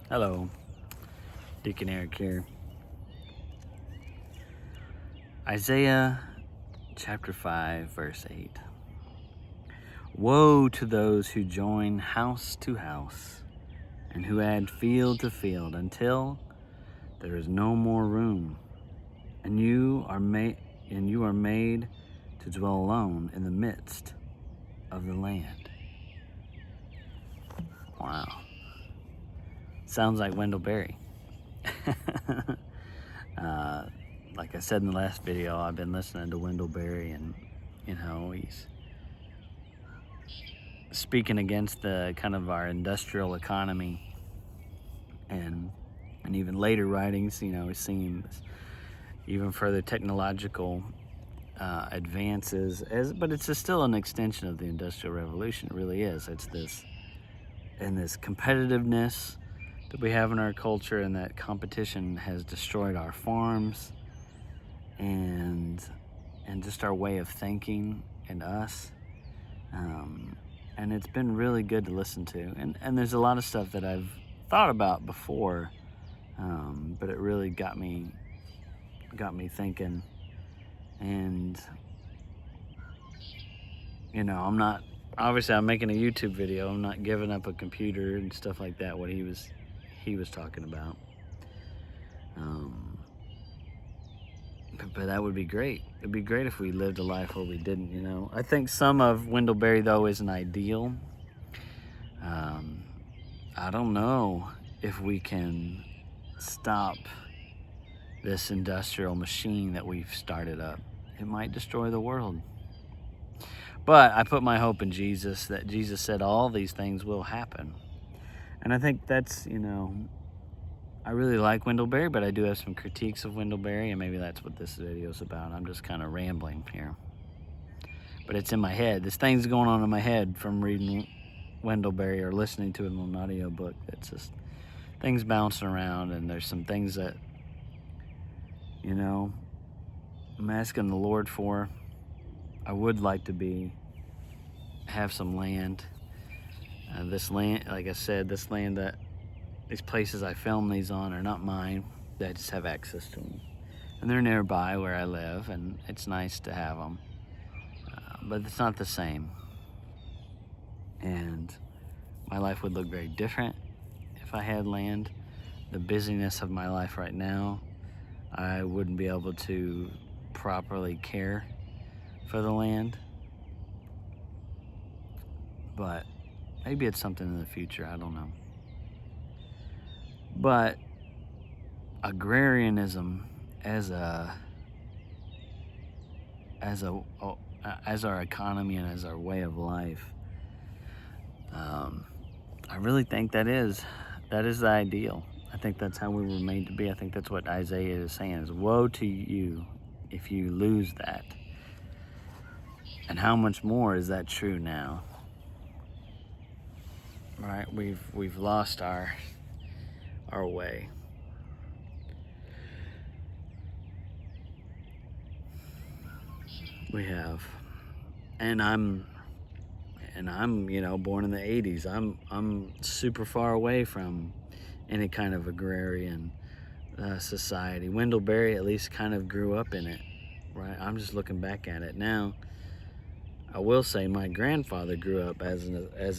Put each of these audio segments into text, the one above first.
Hello, Deacon Eric here. Isaiah chapter 5, verse 8. Woe to those who join house to house and who add field to field until there is no more room, and you are made to dwell alone in the midst of the land. Wow. Sounds like Wendell Berry. Like I said in the last video, I've been listening to Wendell Berry, and he's speaking against the kind of our industrial economy, and even later writings, it seems even further technological advances, but it's just still an extension of the Industrial Revolution. It really is. It's this competitiveness that we have in our culture, and that competition has destroyed our farms and just our way of thinking and us. And it's been really good to listen to. And there's a lot of stuff that I've thought about before, but it really got me thinking. And I'm making a YouTube video. I'm not giving up a computer and stuff like that, what he was talking about. But that would be great. It'd be great if we lived a life where we didn't, I think some of Wendell Berry, though, isn't ideal. I don't know if we can stop this industrial machine that we've started up. It might destroy the world. But I put my hope in Jesus, that Jesus said all these things will happen. And I think that's, I really like Wendell Berry, but I do have some critiques of Wendell Berry, and maybe that's what this video is about. I'm just kind of rambling here. But it's in my head. This thing's going on in my head from reading Wendell Berry or listening to it on an audio book. That's just things bouncing around, and there's some things that, I'm asking the Lord for. I would like to have some land. This land, like I said, these places I film these on are not mine. I just have access to them. And they're nearby where I live, and it's nice to have them. But it's not the same. And my life would look very different if I had land. The busyness of my life right now, I wouldn't be able to properly care for the land. But maybe it's something in the future, I don't know. But agrarianism as our economy and as our way of life, I really think that is the ideal. I think that's how we were made to be. I think that's what Isaiah is saying, is woe to you if you lose that. And how much more is that true now? Right? We've lost our way. We have. And I'm born in the 80s. I'm super far away from any kind of agrarian society. Wendell Berry at least kind of grew up in it, right? I'm just looking back at it now. I will say my grandfather grew up as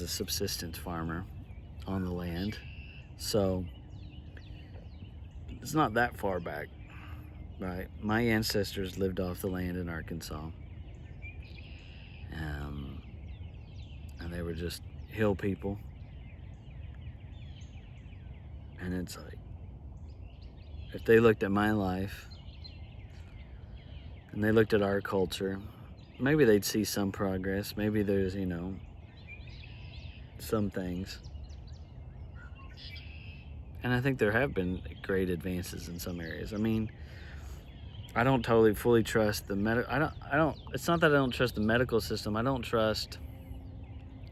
a subsistence farmer on the land, so it's not that far back, right? My ancestors lived off the land in Arkansas, and they were just hill people. And it's like, if they looked at my life and they looked at our culture, maybe they'd see some progress. Maybe there's, some things. And I think there have been great advances in some areas. I mean, I don't totally fully trust the it's not that I don't trust the medical system. I don't trust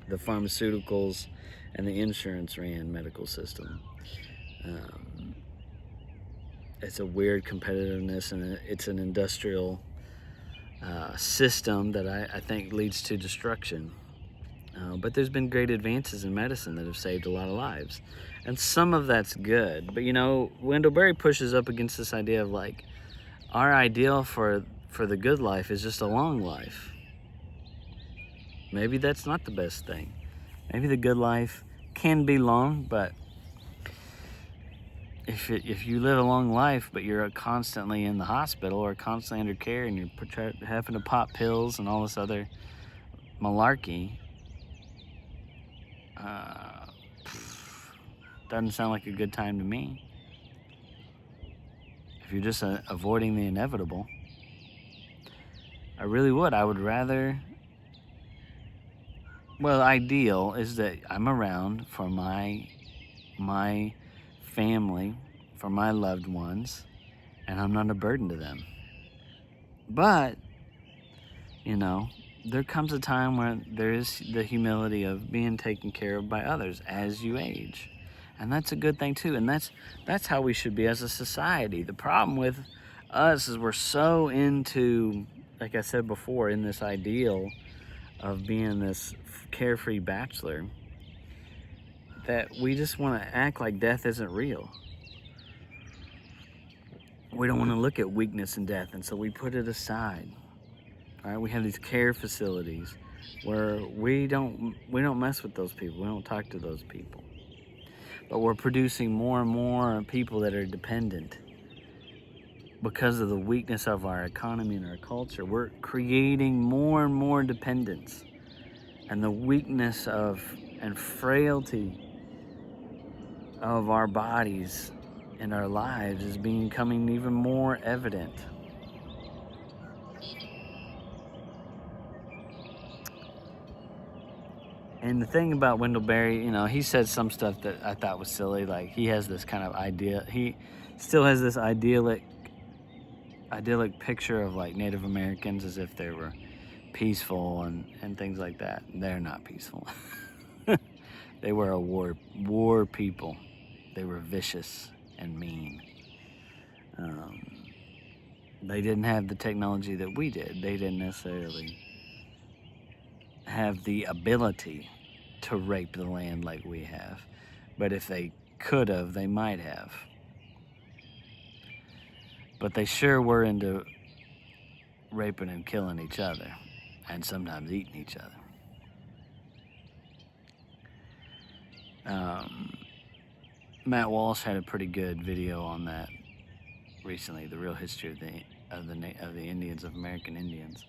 the pharmaceuticals and the insurance ran medical system. It's a weird competitiveness, and it's an industrial system that I think leads to destruction. But there's been great advances in medicine that have saved a lot of lives. And some of that's good. But, Wendell Berry pushes up against this idea of like, our ideal for the good life is just a long life. Maybe that's not the best thing. Maybe the good life can be long, but if you live a long life, but you're constantly in the hospital or constantly under care and you're having to pop pills and all this other malarkey, doesn't sound like a good time to me. If you're just avoiding the inevitable, I really would. I would rather. Well, ideal is that I'm around for my family, for my loved ones, and I'm not a burden to them. But, there comes a time where there is the humility of being taken care of by others as you age. And that's a good thing too. And that's how we should be as a society. The problem with us is we're so into, like I said before, in this ideal of being this carefree bachelor, that we just want to act like death isn't real. We don't want to look at weakness and death, and so we put it aside. All right, we have these care facilities where we don't mess with those people. We don't talk to those people. But we're producing more and more people that are dependent because of the weakness of our economy and our culture. We're creating more and more dependence, and the weakness and frailty of our bodies and our lives is becoming even more evident. And the thing about Wendell Berry, he said some stuff that I thought was silly. Like, he has this kind of idea. He still has this idyllic picture of like Native Americans as if they were peaceful and things like that. They're not peaceful. They were a war people. They were vicious and mean. They didn't have the technology that we did. They didn't necessarily have the ability to rape the land like we have. But if they could have, they might have. But they sure were into raping and killing each other, and sometimes eating each other. Matt Walsh had a pretty good video on that recently, the real history of the Indians, of American Indians.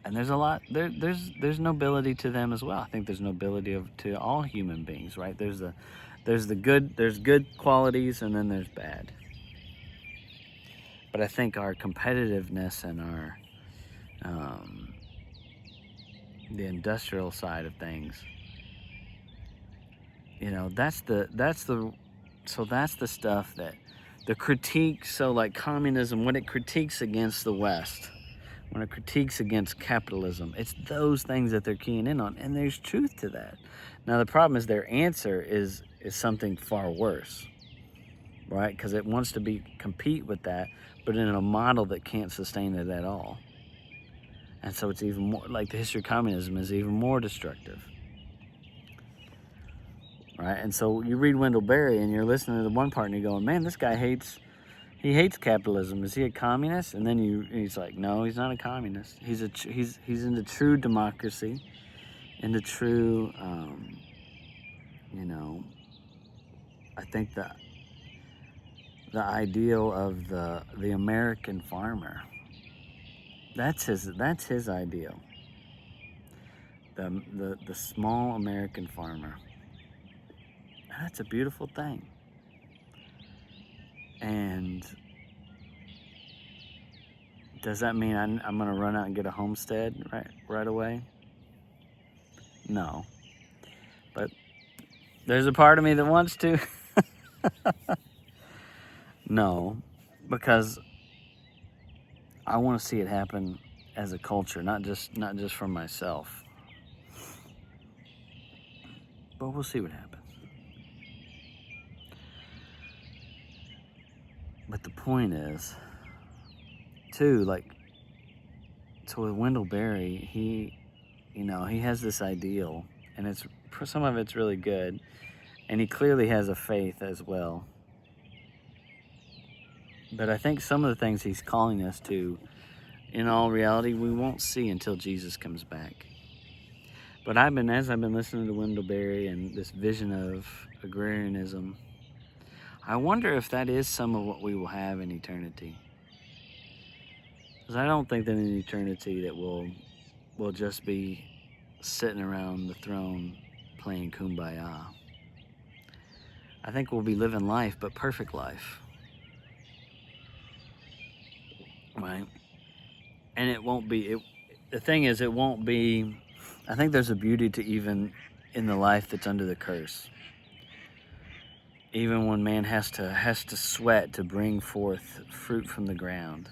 And there's a lot there's nobility to them as well. I think there's nobility to all human beings, right? There's good qualities, and then there's bad. But I think our competitiveness and our the industrial side of things, that's the stuff that the critique. So like communism, when it critiques against the West, when it critiques against capitalism, it's those things that they're keying in on, and there's truth to that. Now the problem is their answer is something far worse, right? Because it wants to compete with that, but in a model that can't sustain it at all. And so it's even more like the history of communism is even more destructive, right? And so you read Wendell Berry and you're listening to the one part and you're going, man, this guy hates capitalism. Is he a communist? And then he's like, no, he's not a communist. He's into true democracy, into true, I think the ideal of the American farmer. That's his ideal. The small American farmer. That's a beautiful thing. And does that mean I'm going to run out and get a homestead right away? No. But there's a part of me that wants to. No, because I want to see it happen as a culture, not just for myself. But we'll see what happens. But the point is, too, like, So with Wendell Berry, he has this ideal, and some of it's really good, and he clearly has a faith as well. But I think some of the things he's calling us to, in all reality, we won't see until Jesus comes back. But as I've been listening to Wendell Berry and this vision of agrarianism, I wonder if that is some of what we will have in eternity. Because I don't think that in eternity that we'll just be sitting around the throne playing kumbaya. I think we'll be living life, but perfect life. Right? And it won't be, the thing is, it won't be, I think there's a beauty to even in the life that's under the curse. Even when man has to sweat to bring forth fruit from the ground.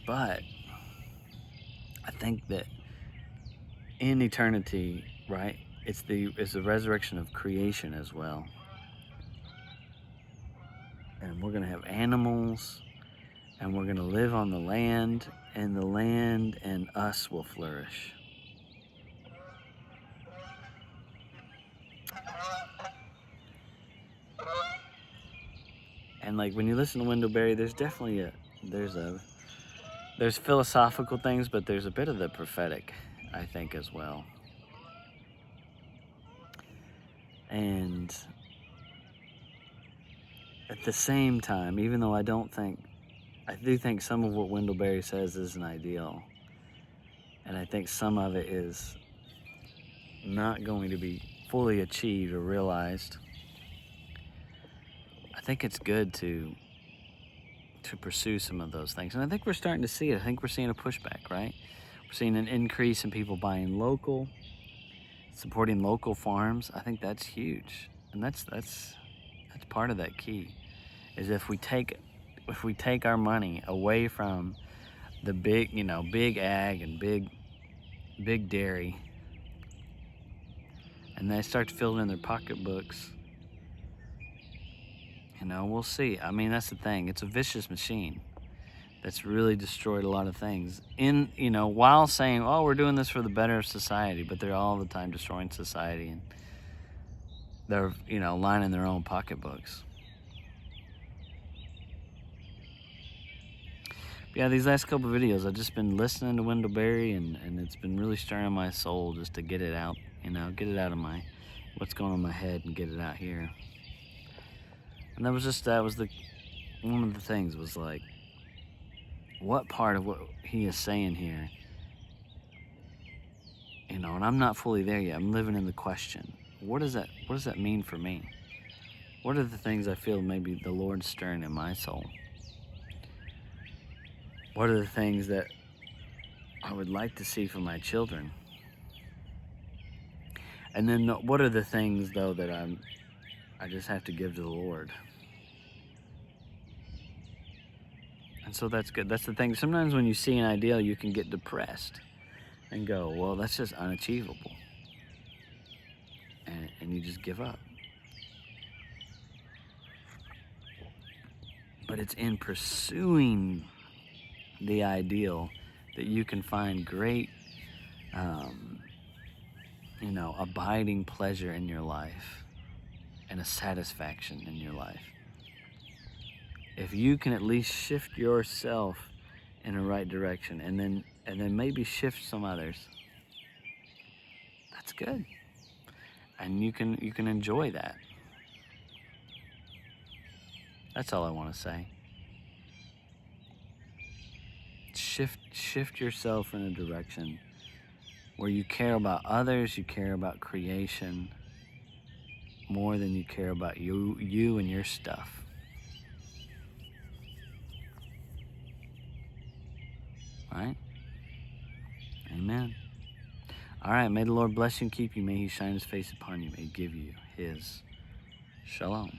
But I think that in eternity, right, it's the resurrection of creation as well. And we're going to have animals, and we're going to live on the land and us will flourish. And like when you listen to Wendell Berry, there's definitely there's philosophical things, but there's a bit of the prophetic, I think, as well. And at the same time, even though I do think some of what Wendell Berry says is an ideal, and I think some of it is not going to be fully achieved or realized, I think it's good to pursue some of those things. And I think we're starting to see it. I think we're seeing a pushback, right? We're seeing an increase in people buying local, supporting local farms. I think that's huge. And that's part of that key, is if we take our money away from the big ag and big dairy, and they start to fill it in their pocketbooks, we'll see. I mean, that's the thing. It's a vicious machine that's really destroyed a lot of things while saying, oh, we're doing this for the better of society, but they're all the time destroying society, and they're, lining their own pocketbooks. Yeah, these last couple of videos, I've just been listening to Wendell Berry, and it's been really stirring my soul just to get it out, get it out of what's going on in my head and get it out here. And that was one of the things was like, what part of what he is saying here, and I'm not fully there yet. I'm living in the question. What does that mean for me? What are the things I feel maybe the Lord's stirring in my soul? What are the things that I would like to see for my children? And then what are the things, though, that I just have to give to the Lord? And so that's good. That's the thing. Sometimes when you see an ideal, you can get depressed and go, well, that's just unachievable. And you just give up. But it's in pursuing the ideal that you can find great, abiding pleasure in your life and a satisfaction in your life. If you can at least shift yourself in the right direction, and then maybe shift some others, that's good. And you can enjoy that. That's all I want to say. Shift yourself in a direction where you care about others, you care about creation more than you care about you and your stuff. Right? Amen. All right, may the Lord bless you and keep you. May he shine his face upon you. May he give you his shalom.